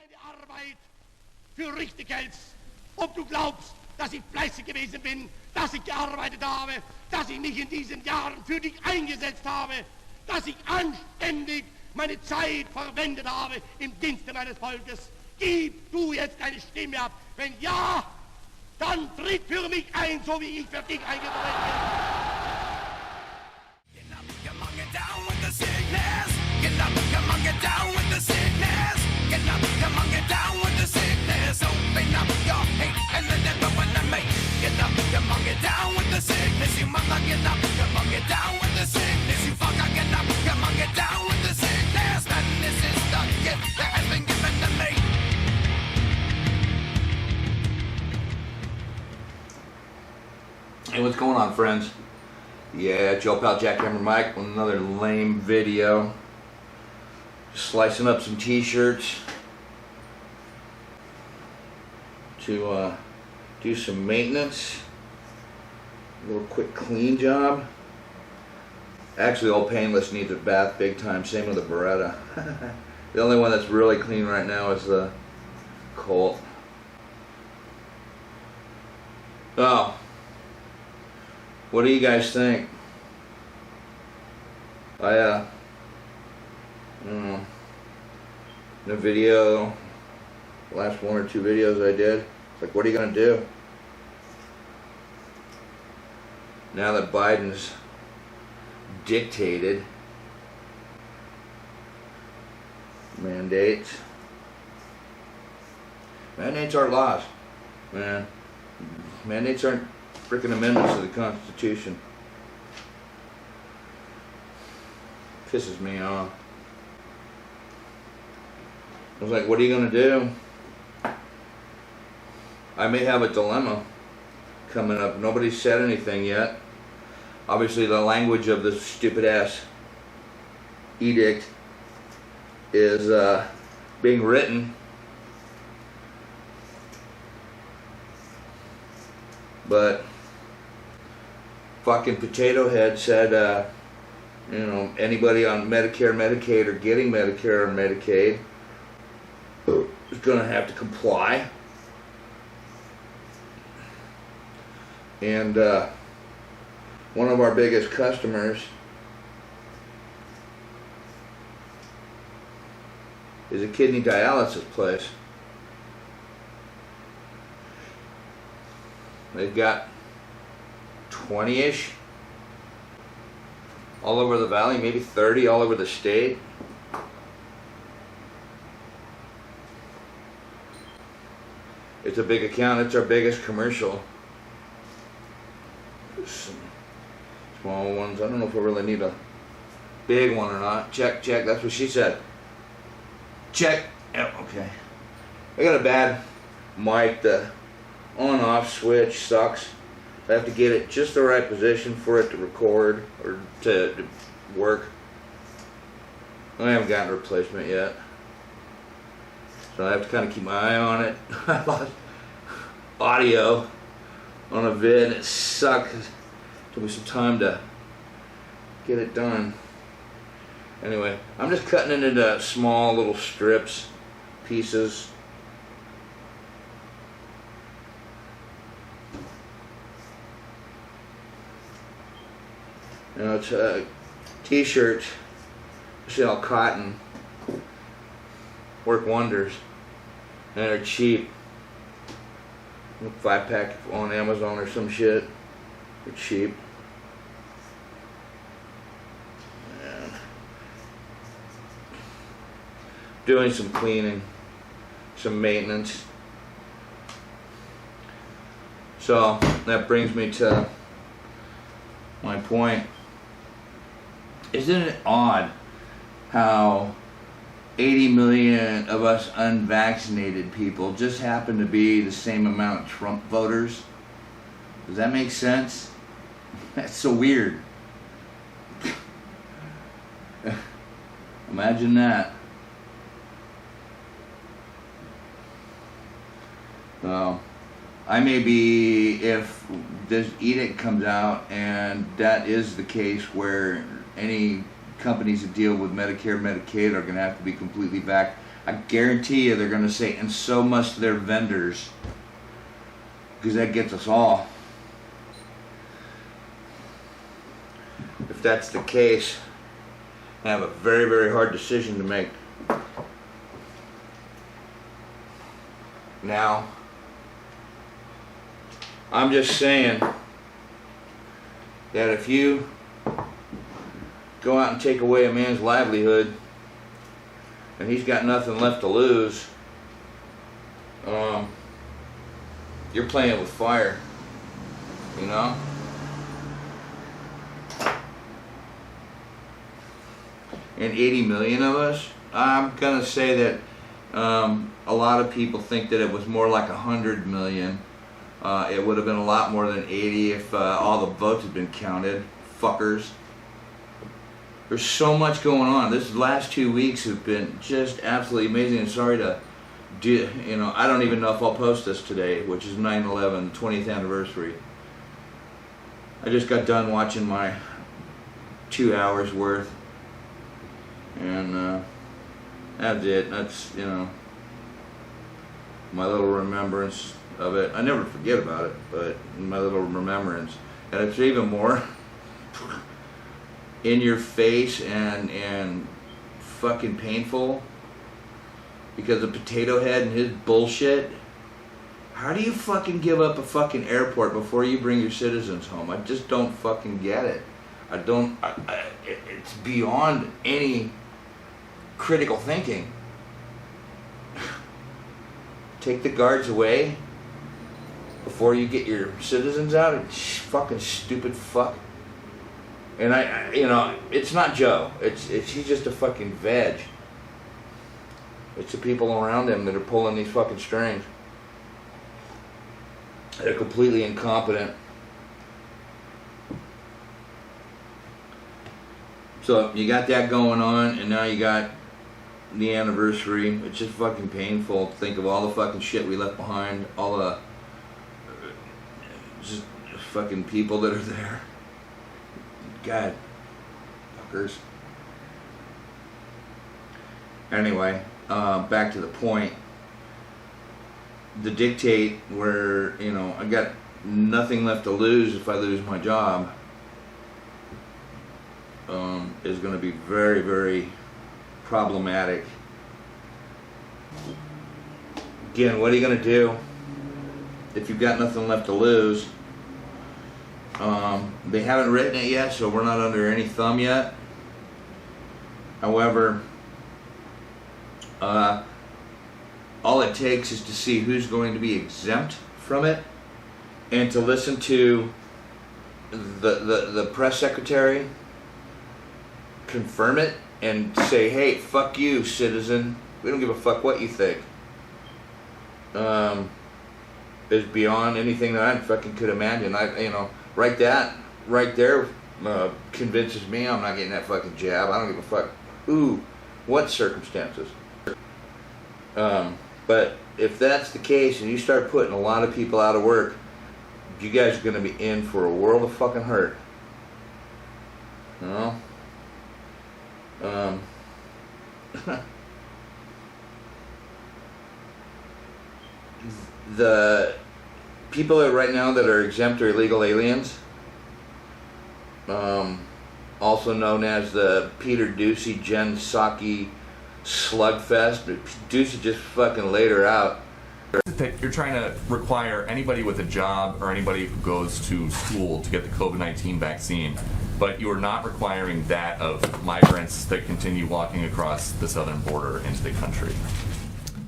Meine Arbeit für richtig hältst, ob du glaubst, dass ich fleißig gewesen bin, dass ich gearbeitet habe, dass ich mich in diesen Jahren für dich eingesetzt habe, dass ich anständig meine Zeit verwendet habe im Dienste meines Volkes. Gib du jetzt deine Stimme ab. Wenn ja, dann tritt für mich ein, so wie ich für dich eingetreten bin. Open up your hate and let everyone make. Get up, come on, get down with the sickness. You mother, get up, come on, get down with the sickness. You fucker, get up, come on, get down with the sickness. And this is the gift that has been given to me. Hey, what's going on, friends? Yeah, Joe Pal Jackhammer Mike with another lame video. Just slicing up some t-shirts to do some maintenance, a little quick clean job. Actually, old Painless needs a bath big time, same with the Beretta. The only one that's really clean right now is the Colt. Oh, what do you guys think? I don't know, in a video, the last one or two videos I did, it's like, what are you going to do? Now that Biden's dictated mandates aren't laws, man. Mandates aren't freaking amendments to the Constitution. Pisses me off. I was like, what are you going to do? I may have a dilemma coming up. Nobody's said anything yet. Obviously the language of this stupid ass edict is being written, but fucking Potato Head said you know, anybody on Medicare, Medicaid, or getting Medicare or Medicaid is going to have to comply. And one of our biggest customers is a kidney dialysis place. They've got 20-ish all over the valley, maybe 30 all over the state. It's a big account. It's our biggest commercial. Some small ones. I don't know if we really need a big one or not. Check, check. That's what she said. Check. Yep, okay. I got a bad mic. The on-off switch sucks. I have to get it just the right position for it to record or to work. I haven't gotten a replacement yet, so I have to kind of keep my eye on it. I lost audio on a vid. It sucked. It took me some time to get it done. Anyway, I'm just cutting it into small little strips, pieces. You know, it's t-shirts, especially all cotton, work wonders, and they're cheap. 5-pack on Amazon or some shit. They're cheap. And doing some cleaning, some maintenance. So that brings me to my point. Isn't it odd how 80 million of us unvaccinated people just happen to be the same amount of Trump voters? Does that make sense? That's so weird. Imagine that. So, I may be, if this edict comes out and that is the case where any companies that deal with Medicare, Medicaid are going to have to be completely I guarantee you they're going to say, and so must their vendors, because that gets us all. If that's the case, I have a very, very hard decision to make. Now, I'm just saying that if you go out and take away a man's livelihood and he's got nothing left to lose, you're playing with fire, you know? And 80 million of us, I'm gonna say that a lot of people think that it was more like 100 million. It would have been a lot more than 80 if all the votes had been counted. Fuckers. There's so much going on. This last 2 weeks have been just absolutely amazing. And sorry to do, you know, I don't even know if I'll post this today, which is 9/11, 20th anniversary. I just got done watching my 2 hours worth. And that's it. That's, you know, my little remembrance of it. I never forget about it, but my little remembrance. And it's even more in your face and fucking painful because of Potato Head and his bullshit. How do you fucking give up a fucking airport before you bring your citizens home? I just don't fucking get it. I don't, it's beyond any critical thinking. Take the guards away before you get your citizens out? It's fucking stupid fuck. And I you know, it's not Joe. He's just a fucking veg. It's the people around him that are pulling these fucking strings. They're completely incompetent. So you got that going on, and now you got the anniversary. It's just fucking painful to think of all the fucking shit we left behind, all the just fucking people that are there. God, fuckers. Anyway, back to the point. The dictate where, you know, I got nothing left to lose if I lose my job is going to be very, very problematic. Again, what are you going to do if you've got nothing left to lose? They haven't written it yet, so we're not under any thumb yet. However, all it takes is to see who's going to be exempt from it and to listen to the press secretary confirm it and say, hey, fuck you, citizen. We don't give a fuck what you think. Is beyond anything that I fucking could imagine. You know, right there convinces me I'm not getting that fucking jab. I don't give a fuck who, what circumstances. But if that's the case and you start putting a lot of people out of work, you guys are going to be in for a world of fucking hurt. You know? The people that right now that are exempt are illegal aliens, also known as the Peter Ducey, Jen Psaki slugfest. Ducey just fucking laid her out. That you're trying to require anybody with a job or anybody who goes to school to get the COVID-19 vaccine, but you are not requiring that of migrants that continue walking across the southern border into the country.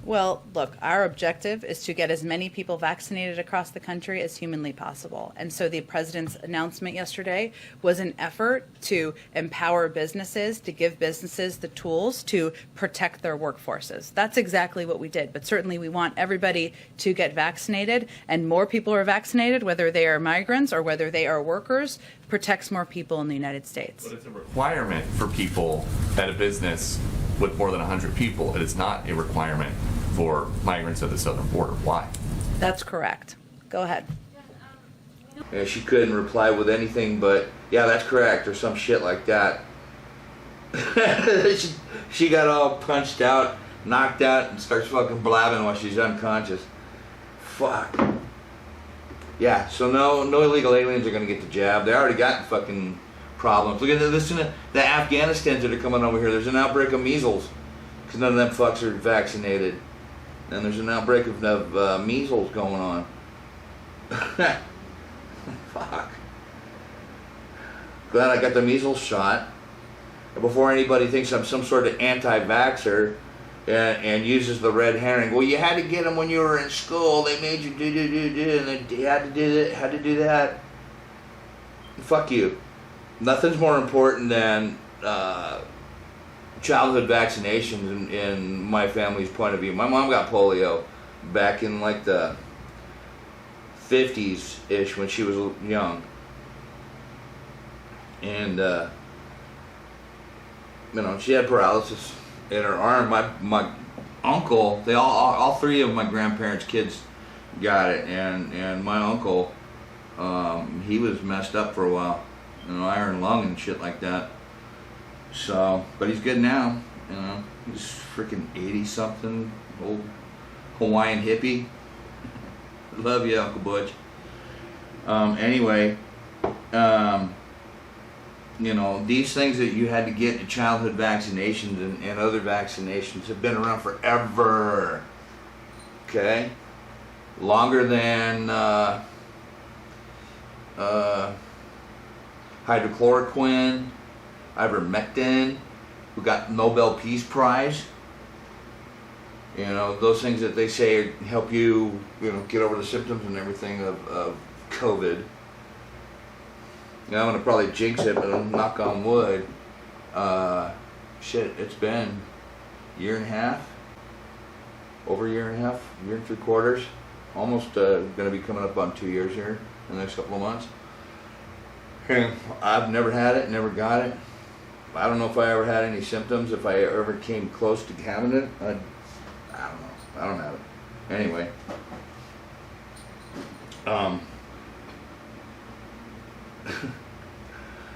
Well, look, our objective is to get as many people vaccinated across the country as humanly possible. And so the president's announcement yesterday was an effort to empower businesses, to give businesses the tools to protect their workforces. That's exactly what we did. But certainly we want everybody to get vaccinated, and more people are vaccinated, whether they are migrants or whether they are workers, protects more people in the United States. But it's a requirement for people at a business with more than 100 people. It is not a requirement for migrants at the southern border. Why? That's correct. Go ahead. Yeah, she couldn't reply with anything but, yeah, that's correct, or some shit like that. She got all punched out knocked out and starts fucking blabbing while she's unconscious. Fuck. Yeah, so no illegal aliens are gonna get the jab. They already got fucking problems. Look at this, the Afghanistans that are coming over here. There's an outbreak of measles because none of them fucks are vaccinated, and there's an outbreak of measles going on. Fuck. Glad I got the measles shot before anybody thinks I'm some sort of anti-vaxxer and uses the red herring. Well, you had to get them when you were in school. They made you do, and then you had to do that. Fuck you. Nothing's more important than childhood vaccinations in my family's point of view. My mom got polio back in like the 50s-ish when she was young. And, she had paralysis in her arm. My uncle, all three of my grandparents' kids got it. And my uncle, he was messed up for a while. Iron lung and shit like that. So, but he's good now. He's freaking 80-something, old Hawaiian hippie. Love you, Uncle Butch. Anyway, these things that you had to get to childhood vaccinations and other vaccinations have been around forever. Okay? Longer than hydrochloroquine, ivermectin, who got Nobel Peace Prize. Those things that they say help you, get over the symptoms and everything of COVID. I'm going to probably jinx it, but I'll knock on wood. It's been a year and a half, over a year and a half, year and 3/4, almost going to be coming up on 2 years here in the next couple of months. And I've never had it, never got it. I don't know if I ever had any symptoms, if I ever came close to having it. I don't know. I don't have it. Anyway.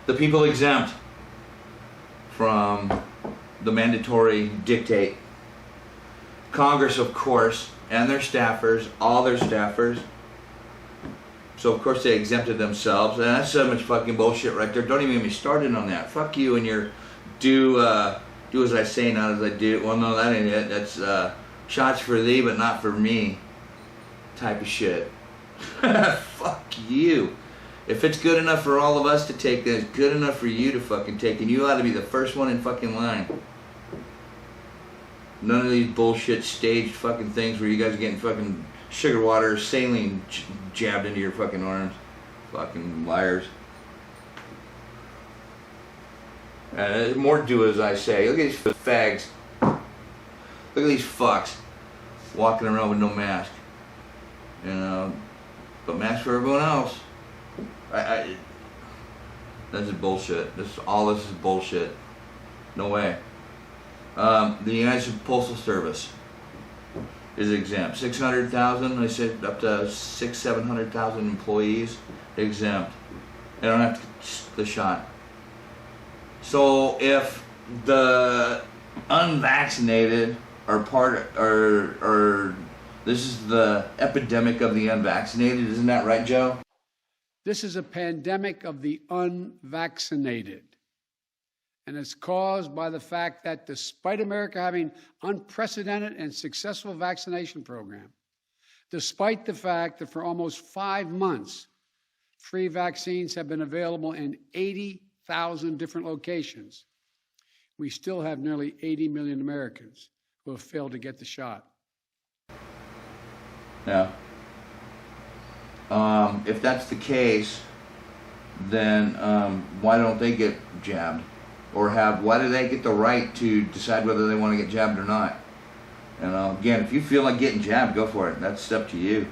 The people exempt from the mandatory dictate. Congress, of course, and their staffers, all their staffers. So of course they exempted themselves, and that's so much fucking bullshit right there. Don't even get me started on that. Fuck you and your do as I say, not as I do. Well, no, that ain't it. That's shots for thee, but not for me type of shit. Fuck you. If it's good enough for all of us to take, then it's good enough for you to fucking take, and you ought to be the first one in fucking line. None of these bullshit staged fucking things where you guys are getting fucking sugar water, saline jabbed into your fucking arms. Fucking liars. More do as I say. Look at these fags. Look at these fucks walking around with no mask. But mask for everyone else. This is bullshit. All this is bullshit. No way. The United States Postal Service is exempt. 600,000, they said up to 700,000 employees exempt. They don't have to get the shot. So if the unvaccinated are this is the epidemic of the unvaccinated, isn't that right, Joe? This is a pandemic of the unvaccinated. And it's caused by the fact that despite America having unprecedented and successful vaccination program, despite the fact that for almost 5 months, free vaccines have been available in 80,000 different locations, we still have nearly 80 million Americans who have failed to get the shot. Yeah. If that's the case, then why don't they get jabbed? Or why do they get the right to decide whether they want to get jabbed or not? Again, if you feel like getting jabbed, go for it. That's up to you.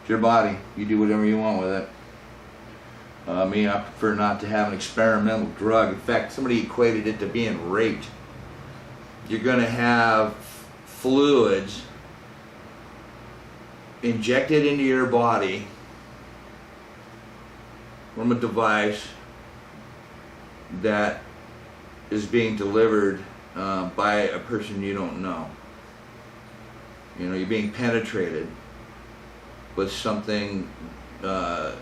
It's your body. You do whatever you want with it. I prefer not to have an experimental drug. In fact, somebody equated it to being raped. You're going to have fluids injected into your body from a device that is being delivered by a person you don't know. You know, you're being penetrated with something, or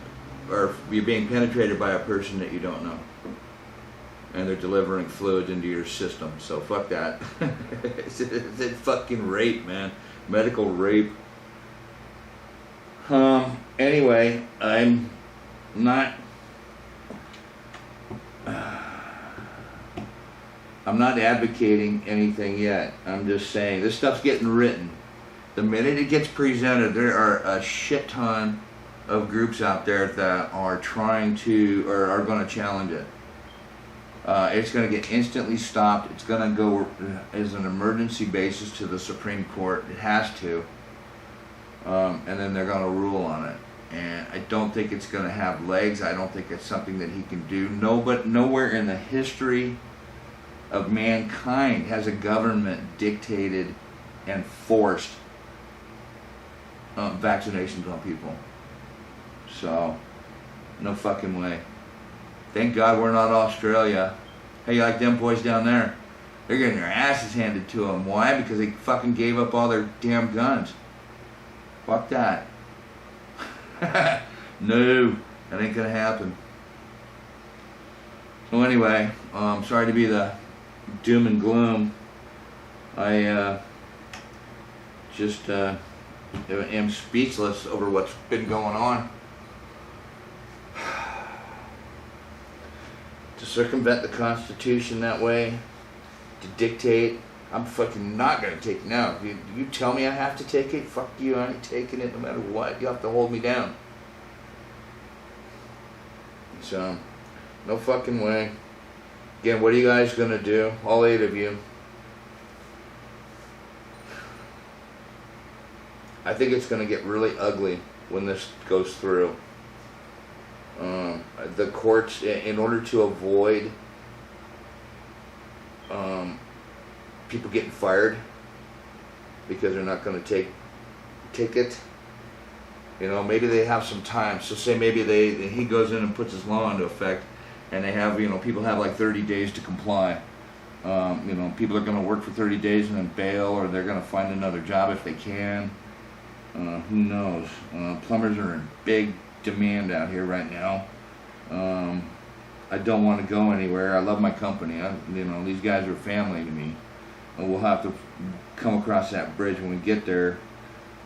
you're being penetrated by a person that you don't know. And they're delivering fluids into your system. So fuck that. It's fucking rape, man. Medical rape. Anyway, I'm not advocating anything yet. I'm just saying this stuff's getting written. The minute it gets presented, there are a shit ton of groups out there that are trying to, or are going to challenge it. It's going to get instantly stopped. It's going to go as an emergency basis to the Supreme Court. It has to. And then they're going to rule on it. And I don't think it's going to have legs. I don't think it's something that he can do. No, but nowhere in the history of mankind has a government dictated and forced vaccinations on people. So, no fucking way. Thank God we're not Australia. Hey, like them boys down there? They're getting their asses handed to them. Why? Because they fucking gave up all their damn guns. Fuck that. No, that ain't gonna happen. So anyway, sorry to be the doom and gloom. I just am speechless over what's been going on. To circumvent the Constitution that way, to dictate, I'm fucking not gonna take it now. You tell me I have to take it, fuck you, I ain't taking it no matter what. You have to hold me down. So, no fucking way. Again, what are you guys gonna do? All 8 of you. I think it's gonna get really ugly when this goes through. The courts, in order to avoid people getting fired because they're not going to take it, you know, maybe they have some time. So say maybe he goes in and puts his law into effect, and they have, you know, people have like 30 days to comply. You know, people are going to work for 30 days and then bail, or they're going to find another job if they can. Who knows? Plumbers are in big demand out here right now. I don't want to go anywhere. I love my company. You know, these guys are family to me. And we'll have to come across that bridge when we get there.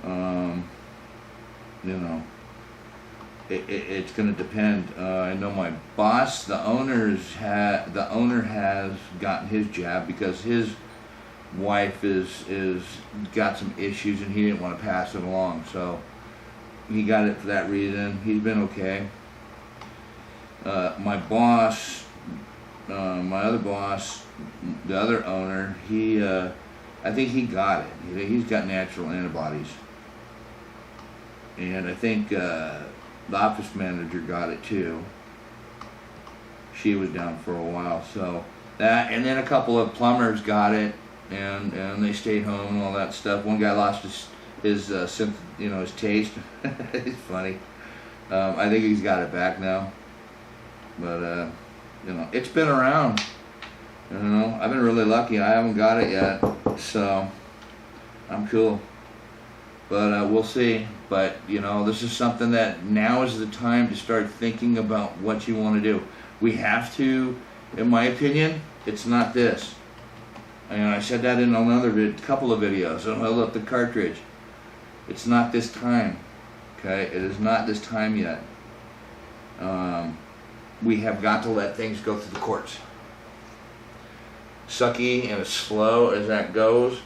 You know, it's going to depend. I know my boss, the owner has gotten his jab because his wife is got some issues and he didn't want to pass it along. So he got it for that reason. He's been okay. My boss, my other boss, the other owner, I think he got it. He's got natural antibodies. And I think the office manager got it too. She was down for a while. So that, and then a couple of plumbers got it, and they stayed home and all that stuff. One guy lost his taste. It's funny. I think he's got it back now. But, you know, it's been around. You know, I've been really lucky. I haven't got it yet. So, I'm cool. But we'll see. But, you know, this is something that now is the time to start thinking about what you want to do. We have to, in my opinion, it's not this. And I said that in another couple of videos. I held up the cartridge. It's not this time. Okay? It is not this time yet. We have got to let things go through the courts. Sucky and as slow as that goes,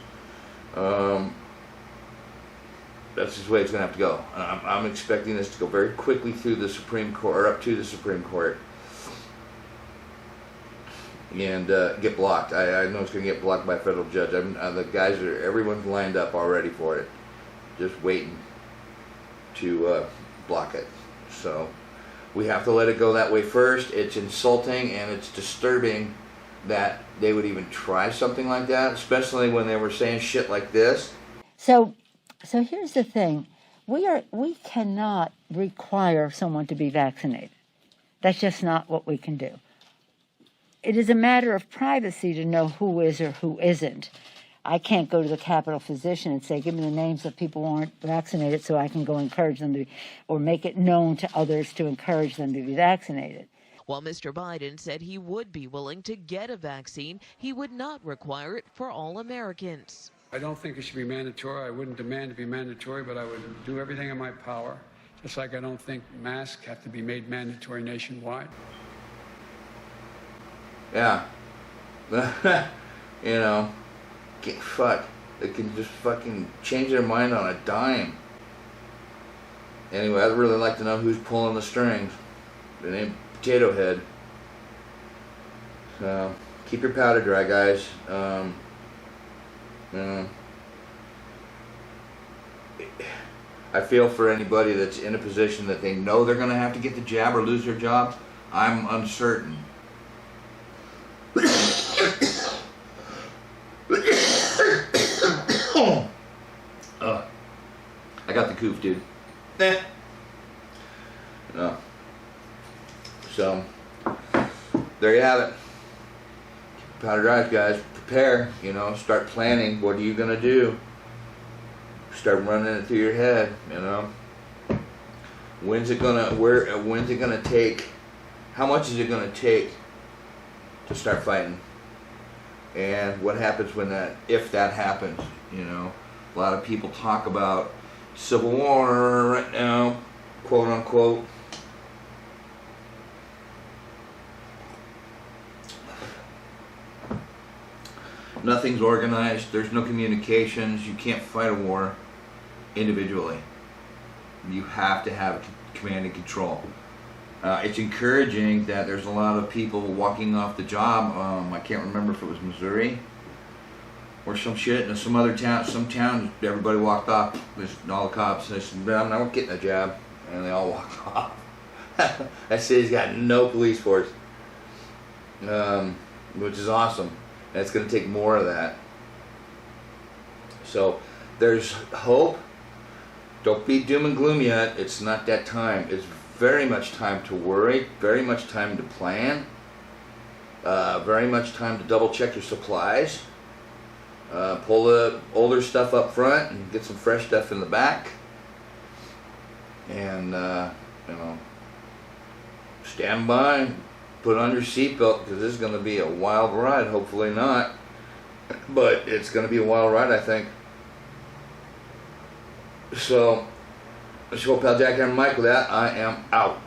that's just the way it's going to have to go. I'm expecting this to go very quickly through the Supreme Court, or up to the Supreme Court, and get blocked. I know it's going to get blocked by a federal judge. The guys everyone's lined up already for it, just waiting to block it. So we have to let it go that way first. It's insulting and it's disturbing that they would even try something like that, especially when they were saying shit like this. So here's the thing. We cannot require someone to be vaccinated. That's just not what we can do. it is a matter of privacy to know who is or who isn't. I can't go to the Capitol physician and say, give me the names of people who aren't vaccinated so I can go encourage them to be, or make it known to others to encourage them to be vaccinated. While Mr. Biden said he would be willing to get a vaccine, he would not require it for all Americans. I don't think it should be mandatory. I wouldn't demand to be mandatory, but I would do everything in my power, just like I don't think masks have to be made mandatory nationwide. Yeah. You know, fuck. They can just fucking change their mind on a dime. Anyway, I'd really like to know who's pulling the strings. It ain't Potato Head. So, keep your powder dry, guys. You know, I feel for anybody that's in a position that they know they're going to have to get the jab or lose their job. I'm uncertain. I got the coof, dude. No. So, there you have it. Powder dry, guys. Prepare, you know, start planning. What are you going to do? Start running it through your head, you know. When's it going to take? How much is it going to take to start fighting? And what happens when if that happens, you know? A lot of people talk about civil war right now, quote unquote. Nothing's organized, there's no communications, you can't fight a war individually. You have to have command and control. It's encouraging that there's a lot of people walking off the job. I can't remember if it was Missouri or some shit in some other town. Some town, everybody walked off. All the cops. They said, "I'm not getting a jab," and they all walked off. That city's got no police force, which is awesome. And it's going to take more of that. So there's hope. Don't be doom and gloom yet. It's not that time. It's very much time to worry, very much time to plan, very much time to double check your supplies, pull the older stuff up front and get some fresh stuff in the back, and you know, stand by, put on your seatbelt, because this is going to be a wild ride. Hopefully not, but it's going to be a wild ride, I think. So, it's your pal Jackhammer Mike. With that, I am out.